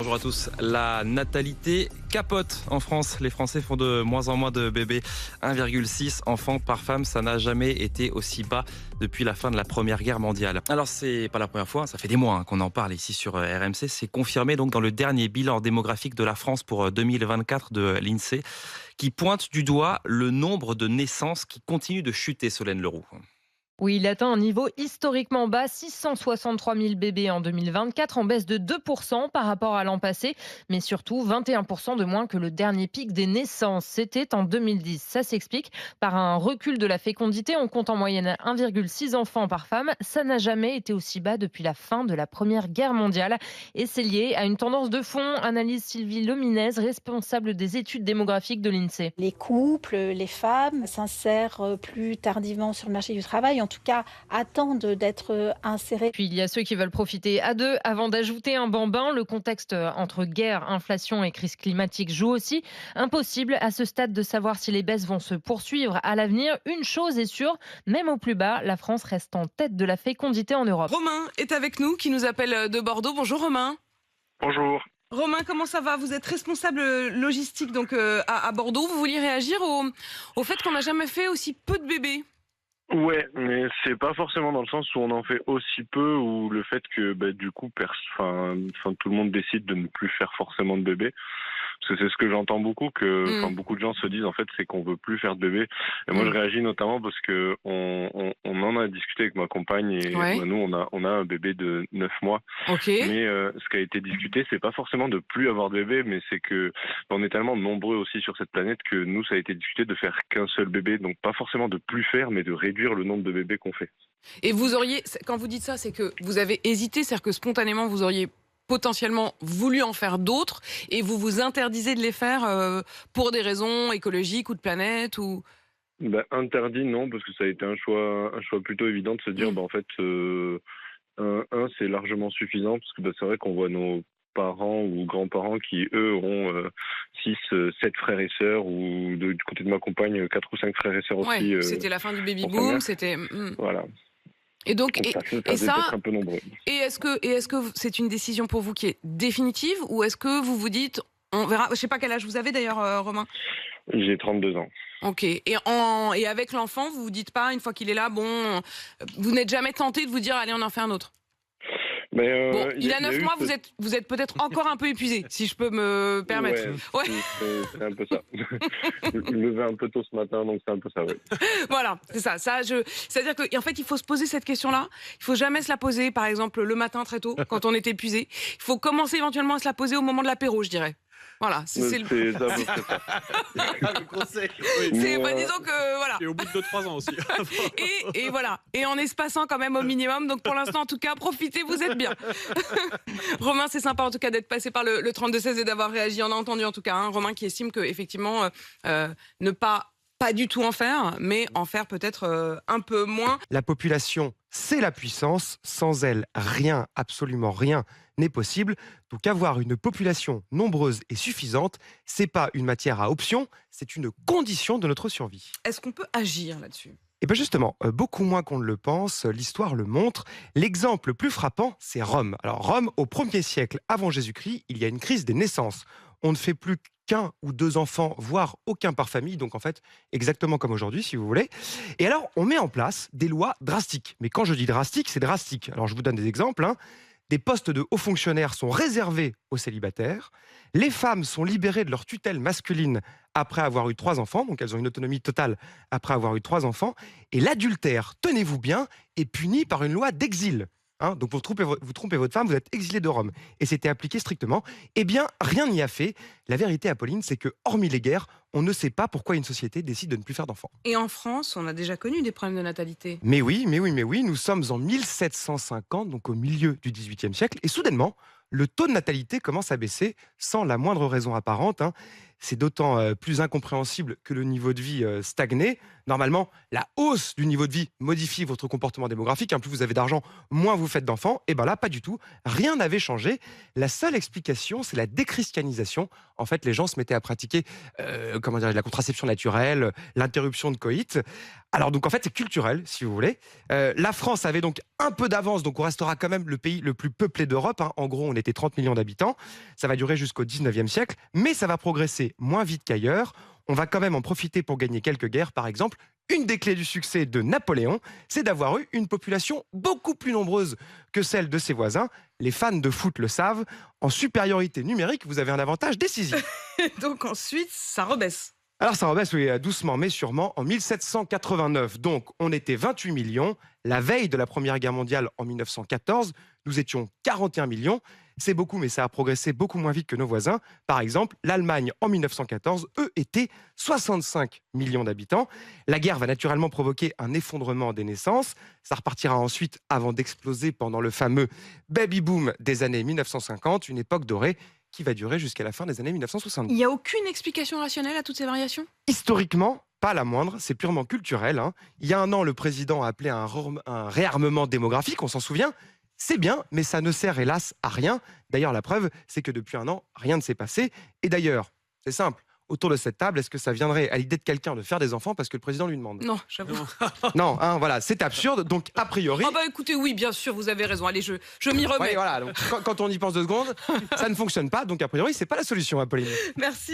bonjour à tous. La natalité capote en France. Les Français font de moins en moins de bébés. 1,6 enfants par femme, ça n'a jamais été aussi bas depuis la fin de la Première Guerre mondiale. Alors c'est pas la première fois, ça fait des mois qu'on en parle ici sur RMC. C'est confirmé donc dans le dernier bilan démographique de la France pour 2024 de l'INSEE, qui pointe du doigt le nombre de naissances qui continue de chuter, Solène Leroux. Oui, il atteint un niveau historiquement bas, 663 000 bébés en 2024, en baisse de 2% par rapport à l'an passé, mais surtout 21% de moins que le dernier pic des naissances. C'était en 2010. Ça s'explique par un recul de la fécondité. On compte en moyenne 1,6 enfants par femme. Ça n'a jamais été aussi bas depuis la fin de la Première Guerre mondiale. Et c'est lié à une tendance de fond, analyse Sylvie Lominez, responsable des études démographiques de l'INSEE. Les couples, les femmes s'insèrent plus tardivement sur le marché du travail, en tout cas attendent d'être insérés. Puis il y a ceux qui veulent profiter à deux avant d'ajouter un bambin. Le contexte entre guerre, inflation et crise climatique joue aussi. Impossible à ce stade de savoir si les baisses vont se poursuivre à l'avenir. Une chose est sûre, même au plus bas, la France reste en tête de la fécondité en Europe. Romain est avec nous, qui nous appelle de Bordeaux. Bonjour Romain. Bonjour. Romain, comment ça va? Vous êtes responsable logistique donc à Bordeaux. Vous vouliez réagir au fait qu'on n'a jamais fait aussi peu de bébés? Ouais, mais c'est pas forcément dans le sens où on en fait aussi peu ou le fait que du coup tout le monde décide de ne plus faire forcément de bébés. Parce que c'est ce que j'entends beaucoup, que beaucoup de gens se disent en fait, c'est qu'on veut plus faire de bébés. Et moi je réagis notamment parce que on en a discuté avec ma compagne et nous on a un bébé de 9 mois. Okay. Mais ce qui a été discuté, c'est pas forcément de plus avoir de bébé, mais c'est que on est tellement nombreux aussi sur cette planète que nous ça a été discuté de faire qu'un seul bébé, donc pas forcément de plus faire, mais de réduire le nombre de bébés qu'on fait. Et vous auriez, quand vous dites ça, c'est que vous avez hésité, c'est-à-dire que spontanément vous auriez potentiellement voulu en faire d'autres et vous vous interdisez de les faire pour des raisons écologiques ou de planète ou... Interdit non, parce que ça a été un choix plutôt évident de se dire en fait un c'est largement suffisant, parce que c'est vrai qu'on voit nos parents ou grands-parents qui eux auront 6, 7 frères et sœurs, ou du côté de ma compagne 4 ou 5 frères et sœurs aussi. C'était la fin du baby-boom, c'était... Voilà. Et donc, ça un peu nombreux. Et est-ce que c'est une décision pour vous qui est définitive, ou est-ce que vous vous dites, on verra, je sais pas quel âge vous avez d'ailleurs, Romain? J'ai 32 ans. Ok. Et avec l'enfant, vous vous dites pas, une fois qu'il est là, bon, vous n'êtes jamais tenté de vous dire, allez, on en fait un autre? Il a 9 mois, vous êtes peut-être encore un peu épuisé, si je peux me permettre. Ouais. C'est un peu ça. Je me levais un peu tôt ce matin, donc c'est un peu ça, oui. Voilà, c'est ça. C'est-à-dire qu'en fait, il faut se poser cette question-là. Il faut jamais se la poser, par exemple, le matin très tôt, quand on est épuisé. Il faut commencer éventuellement à se la poser au moment de l'apéro, je dirais. Voilà, c'est le conseil. Disons que voilà. Et au bout de 2-3 ans aussi. et voilà. Et en espaçant quand même au minimum. Donc pour l'instant, en tout cas, profitez, vous êtes bien. Romain, c'est sympa en tout cas d'être passé par le 32-16 et d'avoir réagi. On a entendu en tout cas Romain qui estime que effectivement ne pas du tout en faire, mais en faire peut-être un peu moins. La population, c'est la puissance. Sans elle, rien, absolument rien n'est possible. Donc avoir une population nombreuse et suffisante, c'est pas une matière à option, c'est une condition de notre survie. Est-ce qu'on peut agir là-dessus ? Et bien justement, beaucoup moins qu'on ne le pense, l'histoire le montre. L'exemple le plus frappant, c'est Rome. Alors Rome, au 1er siècle avant Jésus-Christ, il y a une crise des naissances. On ne fait plus qu'un ou 2 enfants, voire aucun par famille, donc en fait, exactement comme aujourd'hui, si vous voulez. Et alors, on met en place des lois drastiques. Mais quand je dis drastique, c'est drastique. Alors je vous donne des exemples. Des postes de hauts fonctionnaires sont réservés aux célibataires. Les femmes sont libérées de leur tutelle masculine après avoir eu 3 enfants, donc elles ont une autonomie totale après avoir eu 3 enfants. Et l'adultère, tenez-vous bien, est puni par une loi d'exil. Donc vous trompez votre femme, vous êtes exilé de Rome. Et c'était appliqué strictement. Eh bien, rien n'y a fait. La vérité, Apolline, c'est que, hormis les guerres, on ne sait pas pourquoi une société décide de ne plus faire d'enfants. Et en France, on a déjà connu des problèmes de natalité. Mais oui, nous sommes en 1750, donc au milieu du XVIIIe siècle, et soudainement, le taux de natalité commence à baisser sans la moindre raison apparente. C'est d'autant plus incompréhensible que le niveau de vie stagnait. Normalement, la hausse du niveau de vie modifie votre comportement démographique. Plus vous avez d'argent, moins vous faites d'enfants. Et bien là, pas du tout. Rien n'avait changé. La seule explication, c'est la déchristianisation. En fait, les gens se mettaient à pratiquer la contraception naturelle, l'interruption de coït. Alors donc en fait, c'est culturel, si vous voulez. La France avait donc un peu d'avance, donc on restera quand même le pays le plus peuplé d'Europe. En gros, on est était 30 millions d'habitants. Ça va durer jusqu'au 19e siècle, mais ça va progresser moins vite qu'ailleurs. On va quand même en profiter pour gagner quelques guerres, par exemple. Une des clés du succès de Napoléon, c'est d'avoir eu une population beaucoup plus nombreuse que celle de ses voisins. Les fans de foot le savent. En supériorité numérique, vous avez un avantage décisif. Donc ensuite, ça rebaisse. Alors ça rebaisse, oui, doucement mais sûrement. En 1789, donc, on était 28 millions. La veille de la Première Guerre mondiale, en 1914, nous étions 41 millions. C'est beaucoup, mais ça a progressé beaucoup moins vite que nos voisins. Par exemple, l'Allemagne, en 1914, eux, étaient 65 millions d'habitants. La guerre va naturellement provoquer un effondrement des naissances. Ça repartira ensuite avant d'exploser pendant le fameux baby-boom des années 1950, une époque dorée qui va durer jusqu'à la fin des années 1970. Il n'y a aucune explication rationnelle à toutes ces variations? Historiquement, pas la moindre, c'est purement culturel. Il y a un an, le président a appelé à un réarmement démographique, on s'en souvient. C'est bien, mais ça ne sert hélas à rien. D'ailleurs, la preuve, c'est que depuis un an, rien ne s'est passé. Et d'ailleurs, c'est simple, autour de cette table, est-ce que ça viendrait à l'idée de quelqu'un de faire des enfants parce que le président lui demande? Non, j'avoue. Non, voilà, c'est absurde. Donc, a priori... Ah bah écoutez, oui, bien sûr, vous avez raison. Allez, je m'y remets. Ouais, voilà, donc, quand on y pense 2 secondes, ça ne fonctionne pas. Donc, a priori, c'est pas la solution, Apolline. Merci.